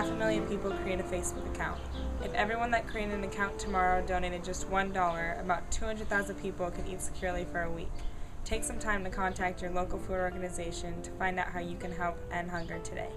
500,000 people create a Facebook account. If everyone that created an account tomorrow donated just $1, about 200,000 people could eat securely for a week. Take some time to contact your local food organization to find out how you can help end hunger today.